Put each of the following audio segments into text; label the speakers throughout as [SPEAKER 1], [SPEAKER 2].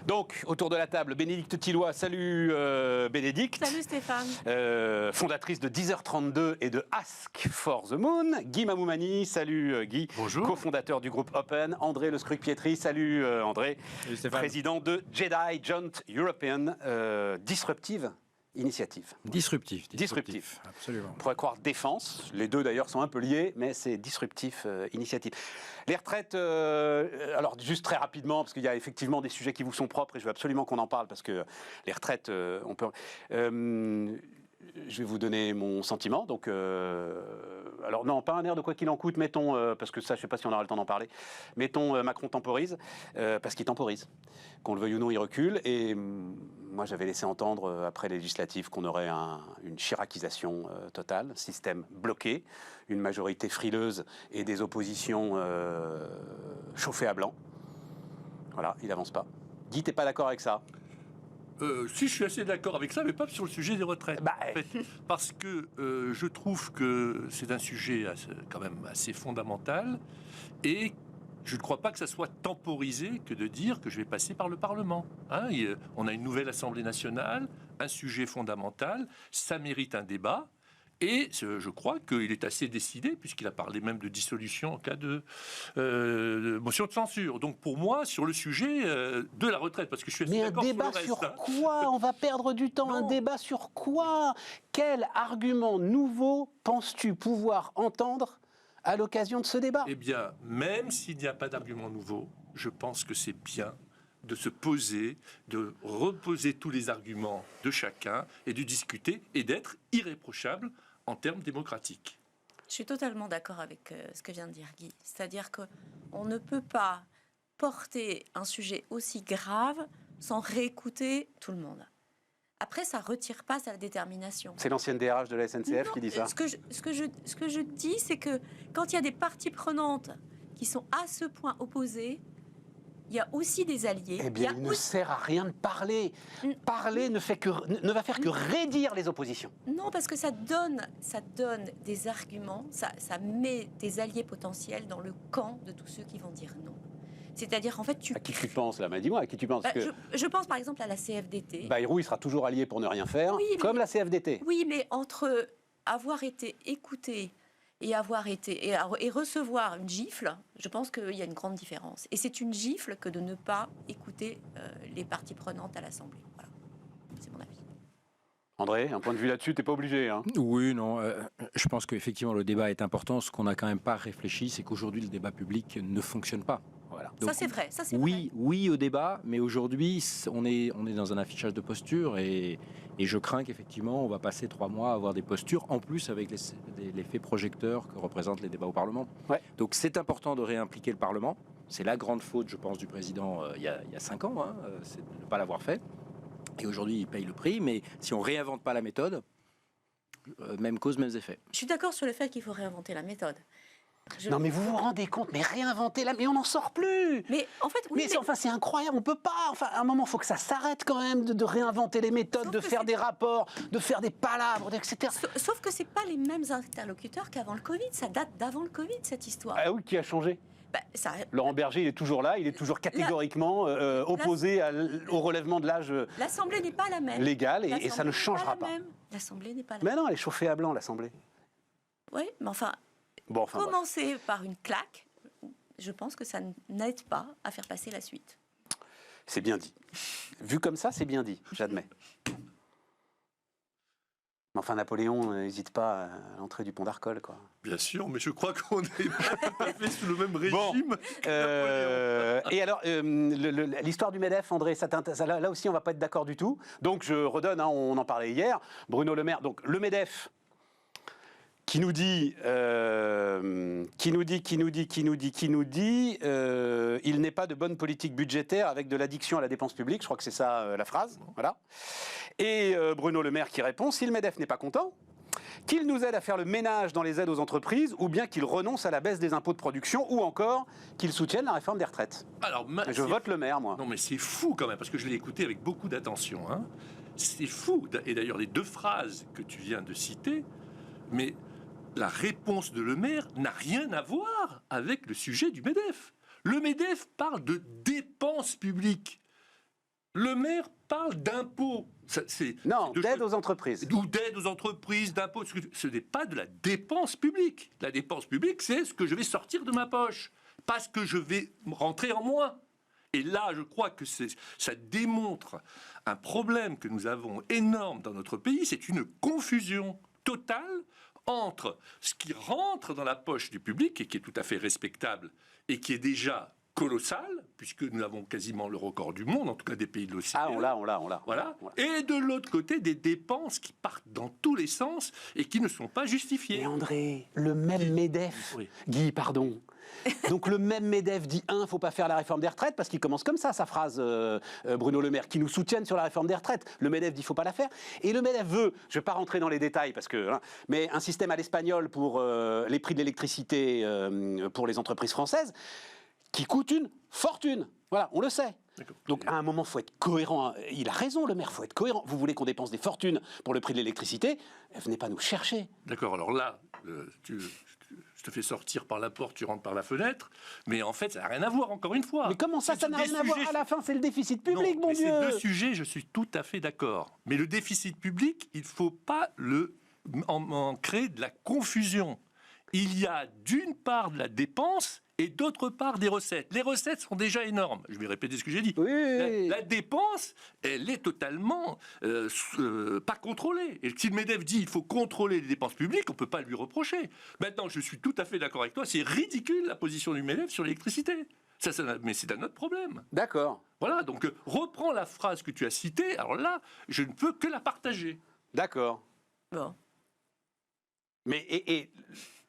[SPEAKER 1] Donc, autour de la table, Bénédicte Tilloy. Salut Bénédicte.
[SPEAKER 2] Salut Stéphane.
[SPEAKER 1] Fondatrice de 10h32 et de Ask for the Moon. Guy Mamoumani. Salut Guy.
[SPEAKER 3] Bonjour.
[SPEAKER 1] Co-fondateur du groupe Open. André Le Scruc-Pietri. Salut André.
[SPEAKER 3] Salut Stéphane.
[SPEAKER 1] Président de Jedi Joint European Disruptive Initiative.
[SPEAKER 3] Disruptif.
[SPEAKER 1] Absolument. On pourrait croire défense. Les deux d'ailleurs sont un peu liés, mais c'est disruptif initiative. Les retraites, alors juste très rapidement, parce qu'il y a effectivement des sujets qui vous sont propres et je veux absolument qu'on en parle parce que les retraites, on peut. Je vais vous donner mon sentiment. Donc, alors non, pas un air de quoi qu'il en coûte. Mettons, parce que ça, je ne sais pas si on aura le temps d'en parler. Mettons, Macron temporise, parce qu'il temporise. Qu'on le veuille ou non, il recule. Et moi, j'avais laissé entendre après les législatives qu'on aurait une chiracisation totale, système bloqué, une majorité frileuse et des oppositions chauffées à blanc. Voilà, il n'avance pas. Guy, t'es pas d'accord avec ça ?
[SPEAKER 4] Si, je suis assez d'accord avec ça, mais pas sur le sujet des retraites. En fait, parce que je trouve que c'est un sujet quand même assez fondamental et je ne crois pas que ça soit temporisé que de dire que je vais passer par le Parlement. On a une nouvelle Assemblée nationale, un sujet fondamental, ça mérite un débat. Et je crois qu'il est assez décidé, puisqu'il a parlé même de dissolution en cas de motion de censure. Donc pour moi, sur le sujet de la retraite, parce que je suis assez d'accord sur le reste.
[SPEAKER 1] Mais un débat sur quoi ? On va perdre du temps.
[SPEAKER 4] Non.
[SPEAKER 1] Un débat sur quoi ? Quel argument nouveau penses-tu pouvoir entendre à l'occasion de ce débat ?
[SPEAKER 4] Eh bien, même s'il n'y a pas d'argument nouveau, je pense que c'est bien de se poser, de reposer tous les arguments de chacun et de discuter et d'être irréprochable en termes démocratiques.
[SPEAKER 2] Je suis totalement d'accord avec ce que vient de dire Guy. C'est-à-dire qu'on ne peut pas porter un sujet aussi grave sans réécouter tout le monde. Après, ça ne retire pas sa détermination.
[SPEAKER 1] C'est l'ancienne DRH de la SNCF qui dit ça.
[SPEAKER 2] Ce que je dis, c'est que quand il y a des parties prenantes qui sont à ce point opposées, il y a aussi des alliés.
[SPEAKER 1] Eh bien, il ne sert à rien de parler. Parler ne va faire que raidir les oppositions.
[SPEAKER 2] Non, parce que ça donne des arguments, ça met des alliés potentiels dans le camp de tous ceux qui vont dire non. C'est-à-dire, en fait,
[SPEAKER 1] À qui tu penses, là ? Dis-moi, à qui tu penses ?
[SPEAKER 2] Je pense, par exemple, à la CFDT.
[SPEAKER 1] Bayrou, il sera toujours allié pour ne rien faire,
[SPEAKER 2] Oui,
[SPEAKER 1] comme la CFDT.
[SPEAKER 2] Oui, mais entre avoir été écouté et recevoir une gifle, je pense qu'il y a une grande différence. Et c'est une gifle que de ne pas écouter les parties prenantes à l'Assemblée. Voilà, c'est mon avis.
[SPEAKER 1] André, un point de vue là-dessus, t'es pas obligé. Hein.
[SPEAKER 3] Oui, non. Je pense qu'effectivement, le débat est important. Ce qu'on n'a quand même pas réfléchi, c'est qu'aujourd'hui, le débat public ne fonctionne pas. Voilà. Donc,
[SPEAKER 2] ça, c'est vrai.
[SPEAKER 3] Oui au débat, mais aujourd'hui, on est dans un affichage de posture et je crains qu'effectivement, on va passer 3 mois à avoir des postures, en plus avec l'effet projecteur que représentent les débats au Parlement.
[SPEAKER 1] Ouais.
[SPEAKER 3] Donc, c'est important de réimpliquer le Parlement. C'est la grande faute, je pense, du président il y a 5 ans, c'est de ne pas l'avoir fait. Et aujourd'hui, il paye le prix, mais si on ne réinvente pas la méthode, même cause, mêmes effets.
[SPEAKER 2] Je suis d'accord sur le fait qu'il faut réinventer la méthode.
[SPEAKER 1] Non, mais vous vous rendez compte, mais réinventer là, mais on n'en sort plus.
[SPEAKER 2] Mais en fait, oui.
[SPEAKER 1] Enfin, c'est incroyable, on peut pas. Enfin, à un moment, il faut que ça s'arrête quand même de réinventer les méthodes, de faire des rapports, de faire des palabres, etc.
[SPEAKER 2] Sauf que c'est pas les mêmes interlocuteurs qu'avant le Covid. Ça date d'avant le Covid, cette histoire.
[SPEAKER 1] Ah oui, qui a changé ? Laurent Berger, il est toujours là, il est toujours catégoriquement opposé au relèvement de l'âge
[SPEAKER 2] L'Assemblée n'est pas la même.
[SPEAKER 1] Légal, et ça ne changera pas.
[SPEAKER 2] L'Assemblée n'est pas la
[SPEAKER 1] Mais
[SPEAKER 2] même.
[SPEAKER 1] non, elle est chauffée à blanc, l'Assemblée.
[SPEAKER 2] Oui, mais enfin, commencer par une claque, je pense que ça n'aide pas à faire passer la suite.
[SPEAKER 1] C'est bien dit. Vu comme ça, c'est bien dit, j'admets. Mais enfin, Napoléon n'hésite pas à l'entrée du pont d'Arcole, quoi.
[SPEAKER 4] Bien sûr, mais je crois qu'on n'est pas tout à fait sous le même régime.
[SPEAKER 1] Et alors, l'histoire du MEDEF, André, là aussi, on ne va pas être d'accord du tout. Donc, je redonne, on en parlait hier, Bruno Le Maire. Donc, le MEDEF, qui nous dit, il n'est pas de bonne politique budgétaire avec de l'addiction à la dépense publique. Je crois que c'est ça la phrase. Voilà. Et Bruno Le Maire qui répond, si le MEDEF n'est pas content, qu'il nous aide à faire le ménage dans les aides aux entreprises, ou bien qu'il renonce à la baisse des impôts de production, ou encore qu'il soutienne la réforme des retraites.
[SPEAKER 4] Alors,
[SPEAKER 1] je vote Le Maire, moi.
[SPEAKER 4] Non, mais c'est fou quand même, parce que je l'ai écouté avec beaucoup d'attention. C'est fou. Et d'ailleurs, les 2 phrases que tu viens de citer, mais la réponse de Le Maire n'a rien à voir avec le sujet du MEDEF. Le MEDEF parle de dépenses publiques. Le maire parle d'impôts.
[SPEAKER 1] Non, d'aide aux entreprises.
[SPEAKER 4] Ou d'aide aux entreprises, d'impôts. Ce n'est pas de la dépense publique. La dépense publique, c'est ce que je vais sortir de ma poche. Pas ce que je vais rentrer en moi. Et là, je crois que ça démontre un problème que nous avons énorme dans notre pays. C'est une confusion totale entre ce qui rentre dans la poche du public, et qui est tout à fait respectable, et qui est déjà colossal, puisque nous avons quasiment le record du monde, en tout cas des pays de l'OCDE.
[SPEAKER 1] Ah, on l'a.
[SPEAKER 4] Voilà. Et de l'autre côté, des dépenses qui partent dans tous les sens et qui ne sont pas justifiées.
[SPEAKER 1] Mais André, le même MEDEF,
[SPEAKER 4] Oui.
[SPEAKER 1] Guy, pardon. Donc le même MEDEF dit, il ne faut pas faire la réforme des retraites, parce qu'il commence comme ça, sa phrase, Bruno Le Maire, qui nous soutiennent sur la réforme des retraites. Le MEDEF dit, il ne faut pas la faire. Et le MEDEF veut, je ne vais pas rentrer dans les détails, parce que, mais un système à l'espagnol pour les prix de l'électricité pour les entreprises françaises, qui coûte une fortune. Voilà, on le sait. Donc à un moment, il faut être cohérent. Il a raison, le maire, il faut être cohérent. Vous voulez qu'on dépense des fortunes pour le prix de l'électricité, venez pas nous chercher.
[SPEAKER 4] D'accord, alors là, je te fais sortir par la porte, tu rentres par la fenêtre, mais en fait, ça n'a rien à voir, encore une fois.
[SPEAKER 1] Mais comment ça n'a rien à voir? À la fin, c'est le déficit public, mon Dieu.
[SPEAKER 4] Ces deux sujets, je suis tout à fait d'accord. Mais le déficit public, il ne faut pas en créer de la confusion. Il y a d'une part de la dépense et d'autre part des recettes. Les recettes sont déjà énormes. Je vais répéter ce que j'ai dit.
[SPEAKER 1] Oui.
[SPEAKER 4] La dépense, elle est totalement pas contrôlée. Et si le MEDEF dit qu'il faut contrôler les dépenses publiques, on ne peut pas lui reprocher. Maintenant, je suis tout à fait d'accord avec toi. C'est ridicule la position du MEDEF sur l'électricité. Mais c'est un autre problème.
[SPEAKER 1] D'accord.
[SPEAKER 4] Voilà, donc reprends la phrase que tu as citée. Alors là, je ne peux que la partager.
[SPEAKER 1] D'accord.
[SPEAKER 2] Bon.
[SPEAKER 1] Mais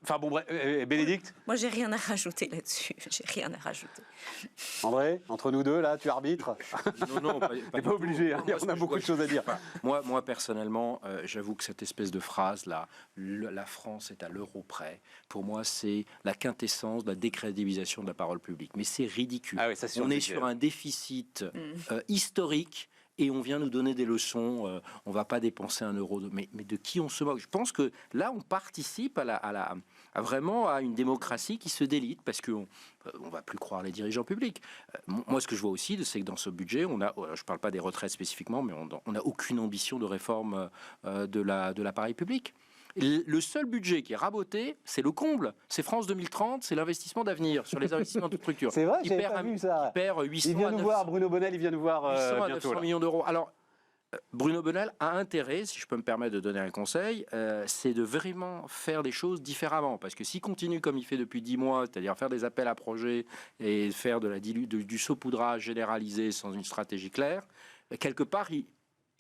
[SPEAKER 1] enfin bon, bref, Bénédicte,
[SPEAKER 2] Moi, j'ai rien à rajouter là-dessus. J'ai rien à rajouter.
[SPEAKER 1] André, entre nous deux, là, tu arbitres.
[SPEAKER 3] Non,
[SPEAKER 1] T'es pas obligé, hein, on a beaucoup de choses à dire.
[SPEAKER 3] Moi personnellement, j'avoue que cette espèce de phrase-là, la France est à l'euro près, pour moi, c'est la quintessence de la décrédibilisation de la parole publique. Mais c'est ridicule.
[SPEAKER 1] Ah oui, ça,
[SPEAKER 3] On est sur un déficit historique. Et on vient nous donner des leçons, on ne va pas dépenser 1 euro. Mais de qui on se moque? Je pense que là, on participe à vraiment à une démocratie qui se délite, parce qu'on ne va plus croire les dirigeants publics. Moi, ce que je vois aussi, c'est que dans ce budget, je ne parle pas des retraites spécifiquement, mais on n'a aucune ambition de réforme de l'appareil public. Le seul budget qui est raboté, c'est le comble. C'est France 2030, c'est l'investissement d'avenir sur les investissements de structure.
[SPEAKER 1] C'est vrai, j'avais pas vu ça.
[SPEAKER 3] Qui perd 800
[SPEAKER 1] il vient
[SPEAKER 3] à
[SPEAKER 1] nous
[SPEAKER 3] 900,
[SPEAKER 1] voir, Bruno Bonnel, il vient nous voir
[SPEAKER 3] 800 à
[SPEAKER 1] bientôt.
[SPEAKER 3] 900 millions d'euros. Alors, Bruno Bonnel a intérêt, si je peux me permettre de donner un conseil, c'est de vraiment faire les choses différemment. Parce que s'il continue comme il fait depuis 10 mois, c'est-à-dire faire des appels à projets et faire du saupoudrage généralisé sans une stratégie claire, quelque part,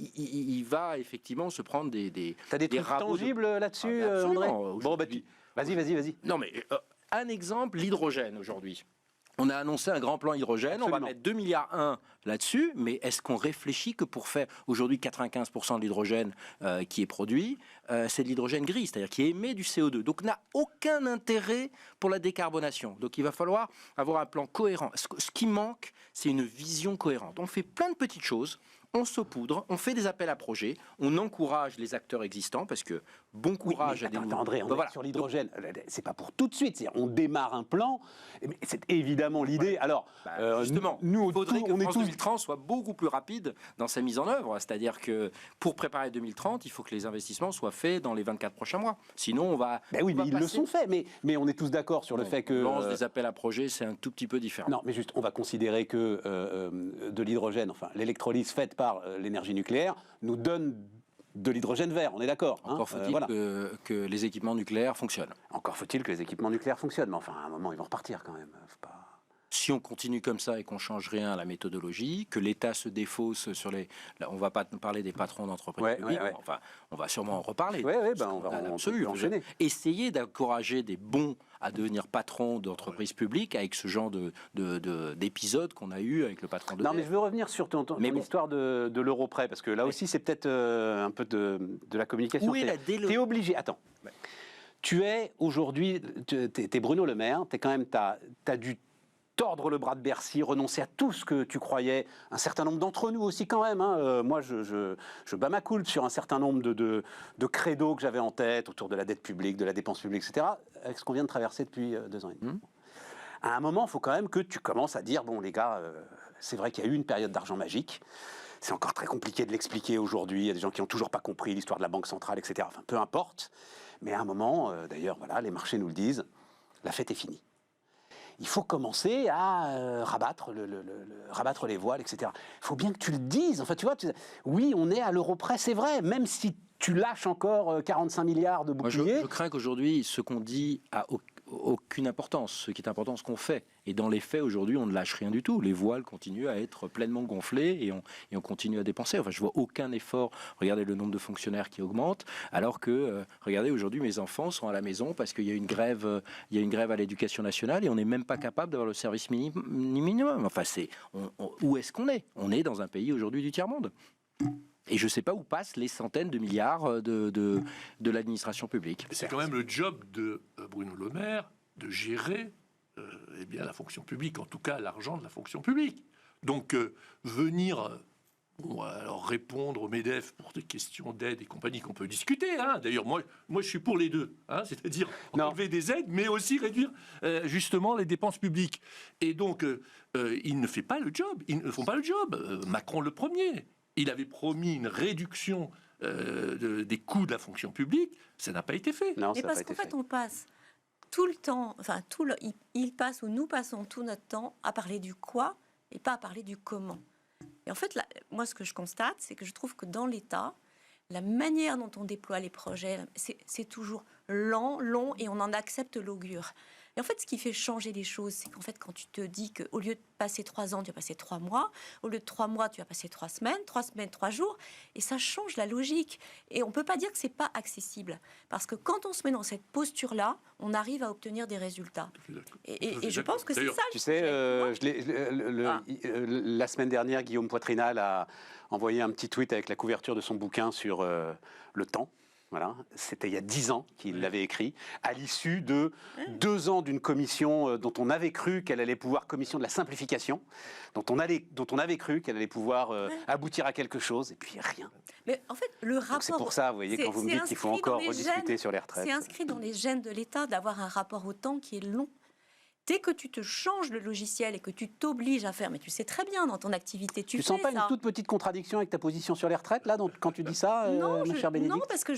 [SPEAKER 3] il va effectivement se prendre des
[SPEAKER 1] T'as des trucs tangibles là-dessus, André? Bon, vas-y.
[SPEAKER 3] Non, mais un exemple, l'hydrogène aujourd'hui. On a annoncé un grand plan hydrogène,
[SPEAKER 1] Absolument.
[SPEAKER 3] on va mettre 2,1 milliards là-dessus, mais est-ce qu'on réfléchit que pour faire aujourd'hui 95% de l'hydrogène qui est produit, c'est de l'hydrogène gris, c'est-à-dire qui émet du CO2, donc n'a aucun intérêt pour la décarbonation. Donc il va falloir avoir un plan cohérent. Ce qui manque, c'est une vision cohérente. On fait plein de petites choses, on saupoudre, on fait des appels à projets, on encourage les acteurs existants, parce que bon courage à des nouveaux...
[SPEAKER 1] André, sur l'hydrogène, c'est pas pour tout de suite. On démarre un plan, mais c'est évidemment l'idée. Alors,
[SPEAKER 3] justement,
[SPEAKER 1] nous,
[SPEAKER 3] il faudrait que
[SPEAKER 1] on est
[SPEAKER 3] France
[SPEAKER 1] tous
[SPEAKER 3] 2030 soit beaucoup plus rapide dans sa mise en œuvre. C'est-à-dire que pour préparer 2030, il faut que les investissements soient faits dans les 24 prochains mois. Sinon, on va...
[SPEAKER 1] Ben oui, mais ils le sont faits. Mais on est tous d'accord sur le fait que...
[SPEAKER 3] lance des appels à projets, c'est un tout petit peu différent.
[SPEAKER 1] Non, mais juste, on va considérer que de l'hydrogène, enfin, l'électrolyse faite par l'énergie nucléaire, nous donne de l'hydrogène vert, on est d'accord.
[SPEAKER 3] Encore faut-il que les équipements nucléaires fonctionnent.
[SPEAKER 1] Encore faut-il que les équipements nucléaires fonctionnent. Mais enfin, à un moment, ils vont repartir quand même. Faut pas...
[SPEAKER 3] Si on continue comme ça et qu'on change rien à la méthodologie, que l'État se défausse sur les... Là, on ne va pas parler des patrons d'entreprises publiques, enfin, on va sûrement en reparler.
[SPEAKER 1] On va enchaîner.
[SPEAKER 3] Essayer d'encourager des bons à devenir patrons d'entreprises publiques avec ce genre d'épisode qu'on a eu avec le patron de...
[SPEAKER 1] Non, mais je veux revenir sur ton histoire de l'euro près, parce que là aussi, c'est peut-être un peu de la communication. T'es obligé... Attends. Ouais. Tu es aujourd'hui... T'es Bruno Le Maire, t'as dû tordre le bras de Bercy, renoncer à tout ce que tu croyais, un certain nombre d'entre nous aussi quand même. Moi, je bats ma coulpe sur un certain nombre de credos que j'avais en tête autour de la dette publique, de la dépense publique, etc., avec ce qu'on vient de traverser depuis 2 ans et demi. À un moment, il faut quand même que tu commences à dire, bon les gars, c'est vrai qu'il y a eu une période d'argent magique. C'est encore très compliqué de l'expliquer aujourd'hui. Il y a des gens qui n'ont toujours pas compris l'histoire de la Banque centrale, etc. Enfin, peu importe. Mais à un moment, d'ailleurs, voilà, les marchés nous le disent, la fête est finie. Il faut commencer à rabattre les voiles, etc. Il faut bien que tu le dises. Enfin, tu vois, oui, on est à l'euro près, c'est vrai. Même si tu lâches encore 45 milliards de boucliers.
[SPEAKER 3] Je crains qu'aujourd'hui, ce qu'on dit a aucune importance. Ce qui est important, ce qu'on fait. Et dans les faits, aujourd'hui, on ne lâche rien du tout. Les voiles continuent à être pleinement gonflées et on continue à dépenser. Enfin, je vois aucun effort. Regardez le nombre de fonctionnaires qui augmente, alors que, regardez, aujourd'hui, mes enfants sont à la maison parce qu'il y a une grève, à l'éducation nationale et on n'est même pas capable d'avoir le service minimum. Enfin, où est-ce qu'on est ? On est dans un pays aujourd'hui du tiers-monde. Et je ne sais pas où passent les centaines de milliards de l'administration publique.
[SPEAKER 4] C'est quand même le job de Bruno Le Maire de gérer la fonction publique, en tout cas l'argent de la fonction publique. Donc venir alors répondre au MEDEF pour des questions d'aide et compagnie qu'on peut discuter. Hein. D'ailleurs, moi je suis pour les deux, hein, c'est-à-dire enlever des aides, mais aussi réduire justement les dépenses publiques. Et donc, ils ne font pas le job. Macron le premier. Il avait promis une réduction des coûts de la fonction publique. Ça n'a pas été fait.
[SPEAKER 2] Non, mais parce qu'en fait, on passe tout le temps, il passe ou nous passons tout notre temps à parler du quoi et pas à parler du comment. Et en fait, là, moi, ce que je constate, c'est que je trouve que dans l'État, la manière dont on déploie les projets, c'est toujours lent, long, et on en accepte l'augure. Et en fait, ce qui fait changer les choses, c'est qu'en fait, quand tu te dis qu'au lieu de passer 3 ans, tu vas passer 3 mois, au lieu de 3 mois, tu vas passer 3 semaines, 3 jours, et ça change la logique. Et on ne peut pas dire que ce n'est pas accessible. Parce que quand on se met dans cette posture-là, on arrive à obtenir des résultats. Et je pense que c'est ça.
[SPEAKER 1] Tu sais, la semaine dernière, Guillaume Poitrinal a envoyé un petit tweet avec la couverture de son bouquin sur le temps. Voilà. C'était il y a 10 ans qu'il l'avait écrit, à l'issue de 2 ans d'une commission dont on avait cru qu'elle allait pouvoir, commission de la simplification, dont on avait cru qu'elle allait pouvoir aboutir à quelque chose, et puis rien.
[SPEAKER 2] Mais en fait, le rapport...
[SPEAKER 1] C'est pour ça, vous voyez, quand vous me dites qu'il faut encore rediscuter sur les retraites.
[SPEAKER 2] C'est inscrit dans les gènes de l'État d'avoir un rapport au temps qui est long. Dès que tu te changes le logiciel et que tu t'obliges à faire, mais tu sais très bien dans ton activité, tu
[SPEAKER 1] sens pas une toute petite contradiction avec ta position sur les retraites, là, quand tu dis ça, ma chère Bénédicte ?
[SPEAKER 2] Non, parce que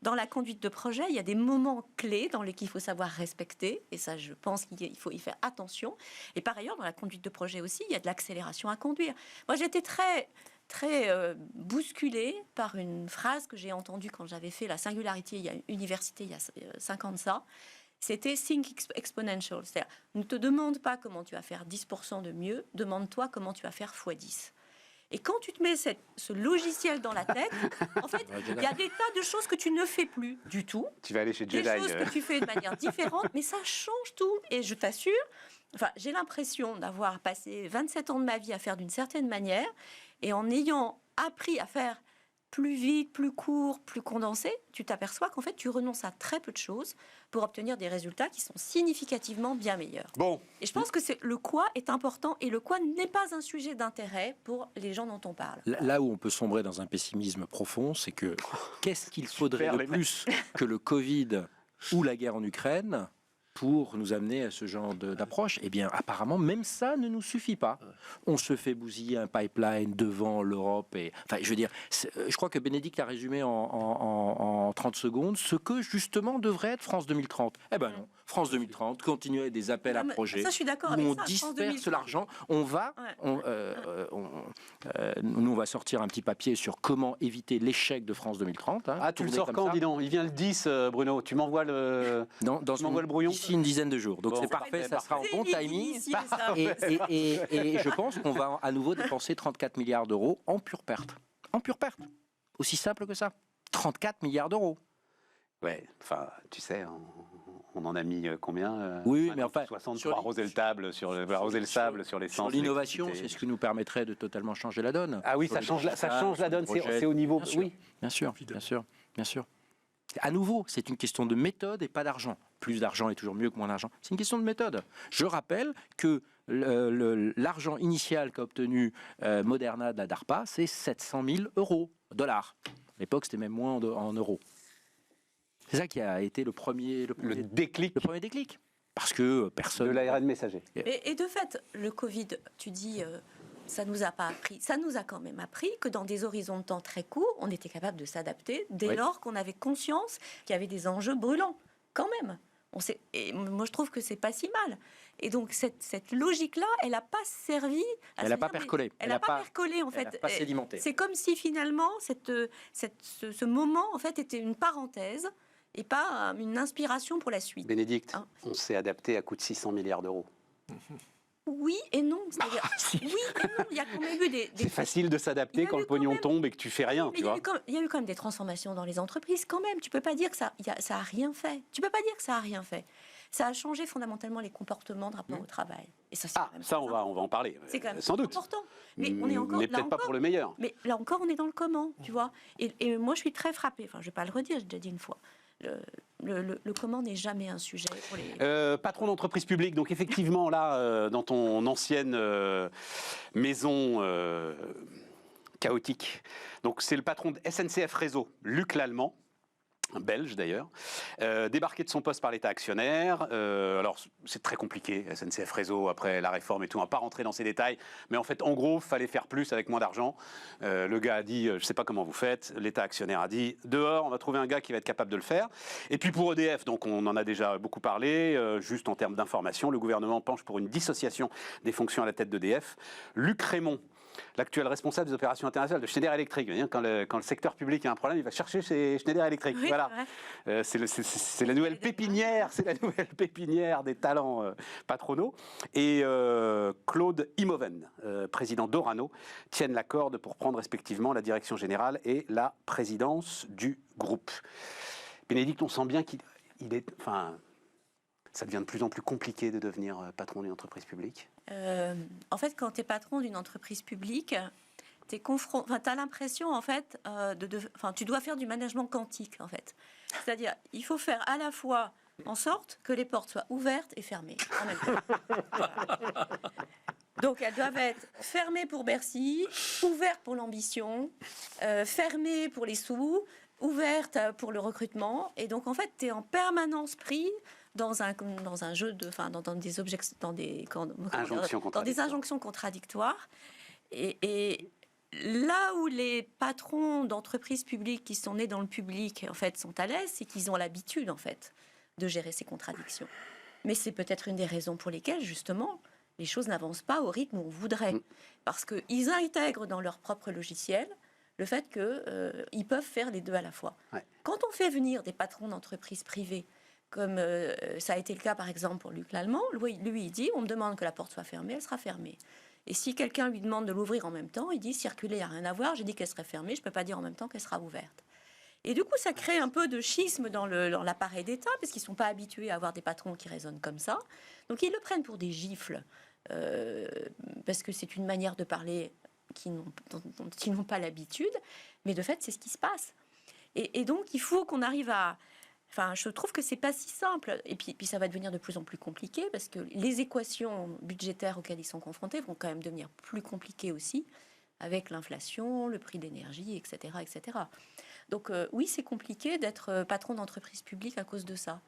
[SPEAKER 2] dans la conduite de projet, il y a des moments clés dans lesquels il faut savoir respecter, et ça, je pense qu'il faut y faire attention. Et par ailleurs, dans la conduite de projet aussi, il y a de l'accélération à conduire. Moi, j'étais très bousculée par une phrase que j'ai entendue quand j'avais fait la Singularity Université il y a 5 ans de ça. C'était Think Exponential. C'est-à-dire, ne te demande pas comment tu vas faire 10% de mieux, demande-toi comment tu vas faire x10. Et quand tu te mets ce logiciel dans la tête, en fait, il y a des tas de choses que tu ne fais plus du tout.
[SPEAKER 1] Tu vas aller chez Jedi.
[SPEAKER 2] Des choses que tu fais de manière différente, mais ça change tout. Et je t'assure, j'ai l'impression d'avoir passé 27 ans de ma vie à faire d'une certaine manière, et en ayant appris à faire plus vite, plus court, plus condensé, tu t'aperçois qu'en fait, tu renonces à très peu de choses pour obtenir des résultats qui sont significativement bien meilleurs.
[SPEAKER 1] Bon.
[SPEAKER 2] Et je pense que le quoi est important, et le quoi n'est pas un sujet d'intérêt pour les gens dont on parle.
[SPEAKER 3] Là où on peut sombrer dans un pessimisme profond, c'est que qu'est-ce qu'il faudrait de plus que le Covid ou la guerre en Ukraine pour nous amener à ce genre d'approche? Eh bien, apparemment, même ça ne nous suffit pas. On se fait bousiller un pipeline devant l'Europe. Enfin, je veux dire, je crois que Bénédicte a résumé en 30 secondes ce que, justement, devrait être France 2030. Eh ben non. France 2030, continuer avec des appels à projets.
[SPEAKER 2] Ça, je suis d'accord
[SPEAKER 3] où
[SPEAKER 2] avec
[SPEAKER 3] on
[SPEAKER 2] ça.
[SPEAKER 3] disperse l'argent. Nous, on va sortir un petit papier sur comment éviter l'échec de France 2030. Hein,
[SPEAKER 1] tu le sors quand, dis donc? Il vient le 10, Bruno. Tu m'envoies le brouillon
[SPEAKER 3] d'ici une dizaine de jours. Donc c'est parfait, ça sera en bon timing. Et je pense qu'on va à nouveau dépenser 34 milliards d'euros en pure perte. En pure perte. Aussi simple que ça. 34 milliards d'euros.
[SPEAKER 1] Ouais, enfin, tu sais... On en a mis combien
[SPEAKER 3] Oui, mais enfin...
[SPEAKER 1] 60 pour arroser le sable, arroser le sable sur l'essence.
[SPEAKER 3] L'innovation, c'est ce qui nous permettrait de totalement changer la donne.
[SPEAKER 1] Ah oui, ça change la donne, c'est au niveau... Oui,
[SPEAKER 3] bien sûr. À nouveau, c'est une question de méthode et pas d'argent. Plus d'argent est toujours mieux que moins d'argent. C'est une question de méthode. Je rappelle que l'argent initial qu'a obtenu Moderna de la DARPA, c'est 700 000 dollars. À l'époque, c'était même moins en euros. C'est ça qui a été le premier déclic. Le premier déclic. parce que personne...
[SPEAKER 1] De l'ARN messager.
[SPEAKER 2] Et de fait, le Covid, tu dis, ça nous a pas appris. Ça nous a quand même appris que dans des horizons de temps très courts, on était capable de s'adapter dès lors qu'on avait conscience qu'il y avait des enjeux brûlants. Quand même. Et moi, je trouve que c'est pas si mal. Et donc, cette logique-là, elle n'a pas servi...
[SPEAKER 3] Elle n'a pas percolé.
[SPEAKER 2] Elle n'a pas percolé, en fait.
[SPEAKER 3] Elle n'a pas sédimenté.
[SPEAKER 2] C'est comme si, finalement, ce moment, en fait, était une parenthèse et pas une inspiration pour la suite.
[SPEAKER 1] Bénédicte, on s'est adapté à coût de 600 milliards d'euros.
[SPEAKER 2] Oui et non. Oui et non. Il y a quand même eu des...
[SPEAKER 1] C'est facile de s'adapter quand le pognon tombe et que tu fais rien, tu vois.
[SPEAKER 2] Il y a eu quand même des transformations dans les entreprises, quand même. Tu peux pas dire que ça a rien fait. Tu peux pas dire que ça a rien fait. Ça a changé fondamentalement les comportements de rapport au travail. Et ça,
[SPEAKER 1] on va en parler.
[SPEAKER 2] C'est quand même
[SPEAKER 1] sans doute.
[SPEAKER 2] important. Mais on est encore,
[SPEAKER 1] mais peut-être pas pour le meilleur.
[SPEAKER 2] Mais là encore, on est dans le comment, tu vois. Et moi, je suis très frappée. Enfin, je vais pas le redire, j'ai déjà dit une fois. Le comment n'est jamais un sujet pour les...
[SPEAKER 1] patron d'entreprise publique, donc effectivement là, dans ton ancienne maison chaotique, donc c'est le patron de SNCF Réseau, Luc Lallemand, un Belge d'ailleurs, débarqué de son poste par l'État actionnaire. Alors c'est très compliqué, SNCF Réseau, après la réforme et tout, on ne va pas rentrer dans ces détails, mais en fait en gros, il fallait faire plus avec moins d'argent. Le gars a dit, je ne sais pas comment vous faites, l'État actionnaire a dit, dehors, on va trouver un gars qui va être capable de le faire. Et puis pour EDF, donc on en a déjà beaucoup parlé, juste en termes d'information, le gouvernement penche pour une dissociation des fonctions à la tête d'EDF. Luc Rémont, l'actuel responsable des opérations internationales de Schneider Electric. Quand le secteur public a un problème, il va chercher chez Schneider Electric.
[SPEAKER 2] Oui,
[SPEAKER 1] voilà. C'est la nouvelle pépinière, des talents patronaux. Et Claude Imoven, président d'Orano, tiennent la corde pour prendre respectivement la direction générale et la présidence du groupe. Bénédicte, on sent bien qu'il est... Enfin, ça devient de plus en plus compliqué de devenir patron d'une entreprise publique.
[SPEAKER 2] En fait, quand tu es patron d'une entreprise publique, tu as l'impression, en fait, tu dois faire du management quantique, en fait. C'est-à-dire, il faut faire à la fois en sorte que les portes soient ouvertes et fermées en même temps. Voilà. Donc, elles doivent être fermées pour Bercy, ouvertes pour l'ambition, fermées pour les sous, ouvertes pour le recrutement. Et donc, en fait, tu es en permanence pris dans un jeu dans des injonctions contradictoires. Et là où les patrons d'entreprises publiques qui sont nés dans le public, en fait, sont à l'aise, c'est qu'ils ont l'habitude, en fait, de gérer ces contradictions. Mais c'est peut-être une des raisons pour lesquelles, justement, les choses n'avancent pas au rythme où on voudrait. Parce qu'ils intègrent dans leur propre logiciel le fait qu'ils peuvent faire les deux à la fois. Ouais. Quand on fait venir des patrons d'entreprises privées, comme ça a été le cas par exemple pour Luc Lallemand, lui il dit, on me demande que la porte soit fermée, elle sera fermée. Et si quelqu'un lui demande de l'ouvrir en même temps, il dit, circuler, il n'y a rien à voir, j'ai dit qu'elle serait fermée, je ne peux pas dire en même temps qu'elle sera ouverte. Et du coup, ça crée un peu de schisme dans l'appareil d'État, parce qu'ils ne sont pas habitués à avoir des patrons qui raisonnent comme ça. Donc ils le prennent pour des gifles, parce que c'est une manière de parler dont ils n'ont pas l'habitude, mais de fait, c'est ce qui se passe. Et donc, il faut qu'on arrive à... Enfin, je trouve que c'est pas si simple. Et puis ça va devenir de plus en plus compliqué parce que les équations budgétaires auxquelles ils sont confrontés vont quand même devenir plus compliquées aussi, avec l'inflation, le prix de l'énergie, etc., etc. Donc oui, c'est compliqué d'être patron d'entreprise publique à cause de ça.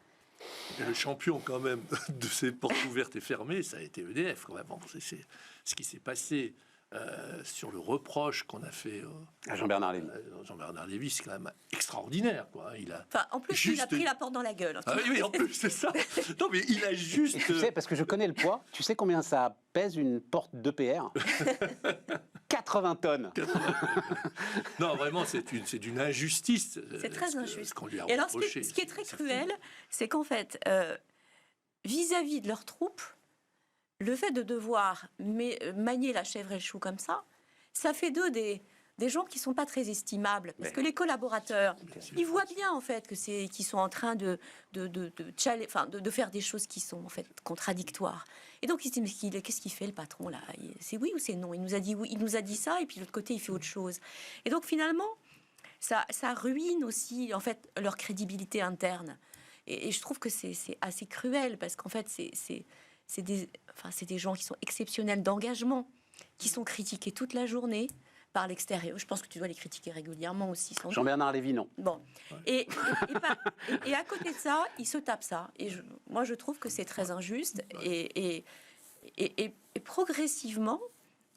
[SPEAKER 4] Et le champion quand même de ces portes ouvertes et fermées, ça a été EDF quand même. C'est ce qui s'est passé. Sur le reproche qu'on a fait
[SPEAKER 1] à Jean-Bernard Lévy.
[SPEAKER 4] Jean-Bernard Lévy, c'est quand même extraordinaire, quoi.
[SPEAKER 2] En plus, il a pris la porte dans la gueule.
[SPEAKER 4] Oui, en plus, c'est ça. Non, mais il a juste...
[SPEAKER 1] Tu sais, parce que je connais le poids, tu sais combien ça pèse une porte d'EPR 80 tonnes.
[SPEAKER 4] Non, vraiment, c'est d'une injustice.
[SPEAKER 2] C'est très injuste.
[SPEAKER 4] Ce qu'on lui a
[SPEAKER 2] Et alors,
[SPEAKER 4] reproché,
[SPEAKER 2] ce qui est très cruel, c'est qu'en fait, vis-à-vis de leurs troupes, le fait de devoir manier la chèvre et le chou comme ça fait d'eux des gens qui ne sont pas très estimables. Parce que les collaborateurs, ils voient bien en fait qu'ils sont en train de faire des choses qui sont en fait contradictoires. Et donc ils se disent, mais qu'est-ce qu'il fait le patron là? C'est oui ou c'est non? Il nous a dit oui, il nous a dit ça, et puis de l'autre côté il fait autre chose. Et donc finalement, ça ruine aussi en fait leur crédibilité interne. Et je trouve que c'est assez cruel parce qu'en fait c'est des gens qui sont exceptionnels d'engagement, qui sont critiqués toute la journée par l'extérieur. Je pense que tu dois les critiquer régulièrement aussi. Sans doute.
[SPEAKER 1] Jean-Bernard Lévy, non.
[SPEAKER 2] Bon. Et à côté de ça, il se tape ça. Et moi, je trouve que c'est très injuste. Et progressivement,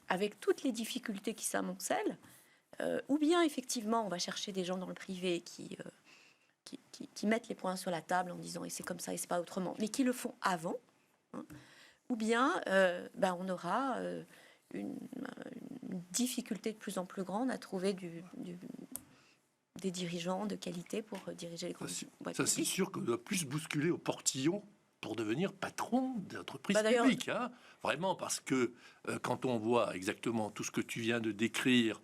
[SPEAKER 2] avec toutes les difficultés qui s'amoncellent, ou bien effectivement, on va chercher des gens dans le privé qui mettent les points sur la table en disant et c'est comme ça et c'est pas autrement, mais qui le font avant, hein, ou bien on aura une difficulté de plus en plus grande à trouver des dirigeants de qualité pour diriger les grandes boîtes
[SPEAKER 4] Ça, c'est
[SPEAKER 2] publiques.
[SPEAKER 4] sûr qu'on doit plus bousculer au portillon pour devenir patron d'entreprise
[SPEAKER 2] D'ailleurs,
[SPEAKER 4] publique. Hein. Vraiment, parce que quand on voit exactement tout ce que tu viens de décrire,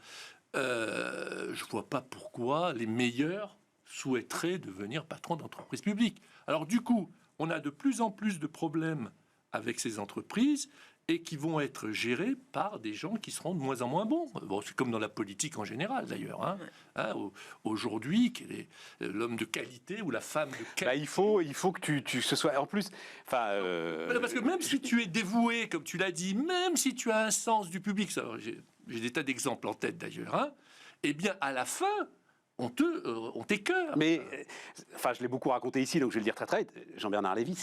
[SPEAKER 4] je vois pas pourquoi les meilleurs souhaiteraient devenir patron d'entreprise publique. Alors du coup, on a de plus en plus de problèmes avec ces entreprises et qui vont être gérés par des gens qui seront de moins en moins bons. Bon, c'est comme dans la politique en général, d'ailleurs. Aujourd'hui, quel est l'homme de qualité ou la femme de qualité?
[SPEAKER 1] Il faut que tu ce sois... En plus... Parce
[SPEAKER 4] que même si tu es dévoué, comme tu l'as dit, même si tu as un sens du public, j'ai des tas d'exemples en tête, d'ailleurs, eh bien, à la fin, on t'écœure.
[SPEAKER 1] Mais, je l'ai beaucoup raconté ici, donc je vais le dire très vite. Jean-Bernard Lévy,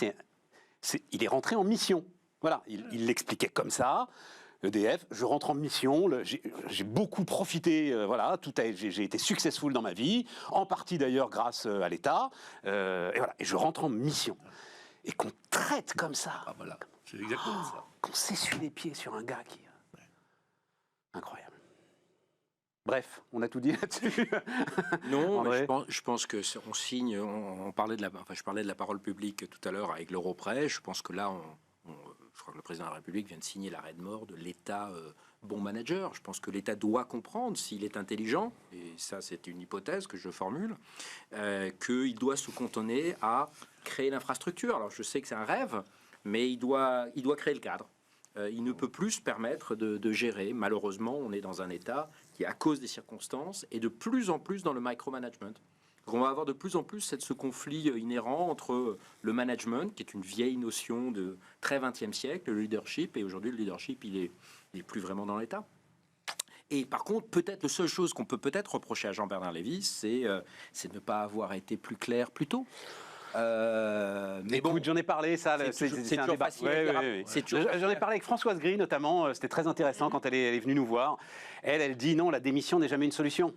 [SPEAKER 1] il est rentré en mission. Voilà, il l'expliquait comme ça. EDF, je rentre en mission, j'ai beaucoup profité, j'ai été successful dans ma vie, en partie d'ailleurs grâce à l'État, et je rentre en mission. Et qu'on traite comme ça.
[SPEAKER 4] Ah voilà, c'est exactement ça.
[SPEAKER 1] Qu'on s'essuie les pieds sur un gars qui... Incroyable. Bref, on a tout dit là-dessus.
[SPEAKER 3] Non, mais je pense que on signe. On parlait je parlais de la parole publique tout à l'heure avec l'Europrêt. Je pense que là, je crois que le président de la République vient de signer l'arrêt de mort de l'État bon manager. Je pense que l'État doit comprendre, s'il est intelligent, et ça c'est une hypothèse que je formule, qu'il doit se cantonner à créer l'infrastructure. Alors je sais que c'est un rêve, mais il doit créer le cadre. Il ne peut plus se permettre de gérer. Malheureusement, on est dans un État qui, à cause des circonstances, est de plus en plus dans le micromanagement. On va avoir de plus en plus ce conflit inhérent entre le management, qui est une vieille notion de très 20e siècle, le leadership, et aujourd'hui le leadership, il est plus vraiment dans l'État. Et par contre, peut-être la seule chose qu'on peut peut-être reprocher à Jean-Bernard Lévy, c'est de ne pas avoir été plus clair plus tôt.
[SPEAKER 1] Mais bon, j'en ai parlé, ça, c'est un débat. J'en ai parlé avec Françoise Gris, notamment. C'était très intéressant quand elle est venue nous voir. Elle dit non, la démission n'est jamais une solution.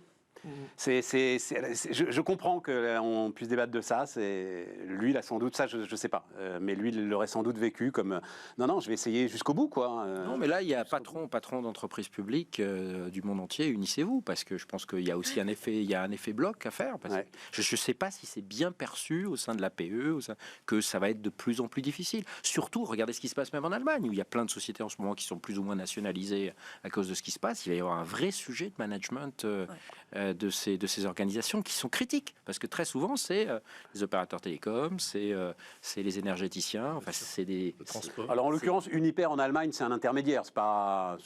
[SPEAKER 1] Je comprends qu'on puisse débattre de ça. Lui, il a sans doute ça, je sais pas. Mais lui, il l'aurait sans doute vécu comme non, je vais essayer jusqu'au bout, quoi.
[SPEAKER 3] Non, mais là, il y a patron d'entreprise publique du monde entier. Unissez-vous, parce que je pense qu'il y a aussi un effet bloc à faire. Parce que je sais pas si c'est bien perçu au sein de l'APE, que ça va être de plus en plus difficile. Surtout, regardez ce qui se passe même en Allemagne, où il y a plein de sociétés en ce moment qui sont plus ou moins nationalisées à cause de ce qui se passe. Il va y avoir un vrai sujet de management. De ces organisations qui sont critiques, parce que très souvent c'est les opérateurs télécoms, c'est les énergéticiens, enfin c'est des
[SPEAKER 4] transports.
[SPEAKER 1] Alors en l'occurrence Uniper en Allemagne c'est un intermédiaire, c'est pas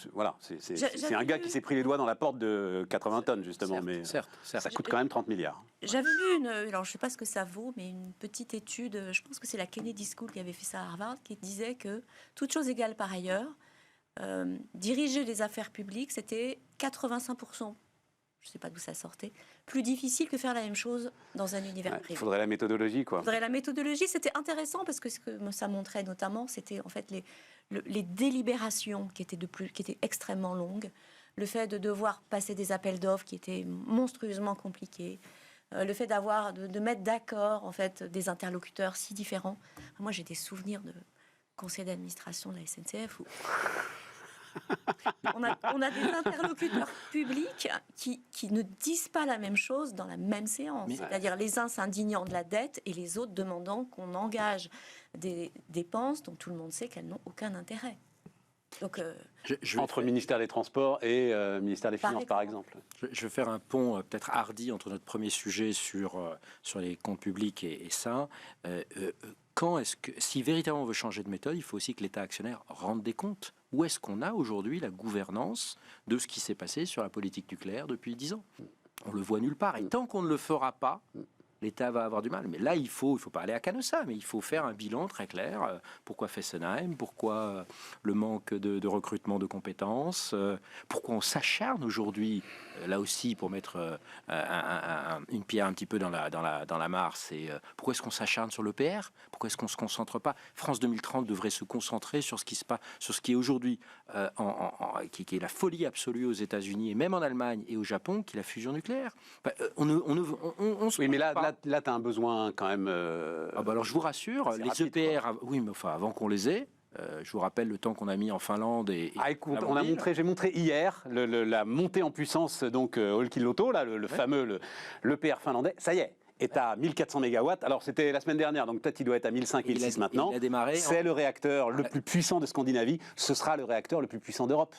[SPEAKER 1] c'est un gars qui s'est pris les doigts dans la porte de 80 tonnes justement, mais
[SPEAKER 3] certes.
[SPEAKER 1] Ça coûte quand même 30 milliards.
[SPEAKER 2] J'avais lu alors je sais pas ce que ça vaut, mais une petite étude, je pense que c'est la Kennedy School qui avait fait ça à Harvard, qui disait que toute chose égale par ailleurs, diriger les affaires publiques c'était 85%. Je ne sais pas d'où ça sortait, plus difficile que faire la même chose dans un univers privé.
[SPEAKER 1] Il faudrait la méthodologie, quoi.
[SPEAKER 2] La méthodologie, c'était intéressant parce que ce que ça montrait notamment, c'était en fait les délibérations qui étaient extrêmement longues, le fait de devoir passer des appels d'offres qui étaient monstrueusement compliqués, le fait de mettre d'accord en fait des interlocuteurs si différents. Moi, j'ai des souvenirs de conseil d'administration de la SNCF où on a des interlocuteurs publics qui ne disent pas la même chose dans la même séance. C'est-à-dire les uns s'indignant de la dette et les autres demandant qu'on engage des dépenses dont tout le monde sait qu'elles n'ont aucun intérêt. Donc,
[SPEAKER 1] entre ministère des Transports et ministère des Finances, par exemple.
[SPEAKER 3] Je vais faire un pont peut-être hardi entre notre premier sujet sur les comptes publics et ça. Si véritablement on veut changer de méthode, il faut aussi que l'État actionnaire rende des comptes. Où est-ce qu'on a aujourd'hui la gouvernance de ce qui s'est passé sur la politique nucléaire depuis 10 ans? On le voit nulle part. Et tant qu'on ne le fera pas, l'État va avoir du mal. Mais là, il faut pas aller à Canossa, mais il faut faire un bilan très clair. Pourquoi Fessenheim? Pourquoi le manque de recrutement de compétences? Pourquoi on s'acharne aujourd'hui, là aussi, pour mettre une pierre un petit peu dans la mare, c'est pourquoi est-ce qu'on s'acharne sur l'EPR? Pourquoi est-ce qu'on ne se concentre pas? France 2030 devrait se concentrer sur ce qui se passe, sur ce qui est aujourd'hui, qui est la folie absolue aux États-Unis et même en Allemagne et au Japon, qui est la fusion nucléaire.
[SPEAKER 1] Oui, mais là tu as un besoin quand même.
[SPEAKER 3] Alors je vous rassure, les
[SPEAKER 1] rapide,
[SPEAKER 3] EPR, oui, mais enfin avant qu'on les ait. Je vous rappelle le temps qu'on a mis en Finlande
[SPEAKER 1] écoute, j'ai montré hier la montée en puissance donc Olkiluoto, là, le fameux l'EPR finlandais. Ça y est. Est à 1400 mégawatts. Alors, c'était la semaine dernière, donc peut-être il doit être à 1500, 1600 maintenant.
[SPEAKER 3] Il a démarré.
[SPEAKER 1] C'est le réacteur le plus puissant de Scandinavie. Ce sera le réacteur le plus puissant d'Europe.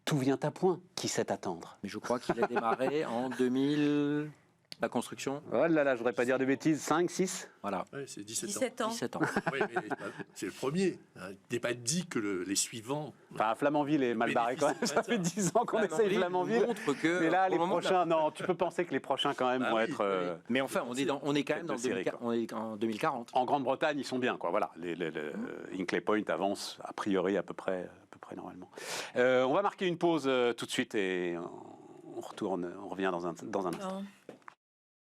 [SPEAKER 1] Tout vient à point. Qui sait attendre?
[SPEAKER 3] Mais je crois qu'il a démarré en 2000... La construction.
[SPEAKER 1] Oh là là, je voudrais pas dire de bêtises. 5, 6
[SPEAKER 3] Voilà.
[SPEAKER 4] Ouais, c'est
[SPEAKER 2] 17 ans.
[SPEAKER 3] 17 ans.
[SPEAKER 4] Oui, mais c'est le premier. Il n'est pas dit que les suivants...
[SPEAKER 1] Enfin, Flamanville est mal barré quand même. Ça fait 10 ans qu'on essaye Flamanville. Mais là, les prochains, non, tu peux penser que les prochains quand même vont être...
[SPEAKER 3] Mais enfin, on est quand même on est en 2040.
[SPEAKER 1] En Grande-Bretagne, ils sont bien, quoi. Voilà, Hinkley Point avance a priori à peu près normalement. On va marquer une pause tout de suite et on revient dans un instant.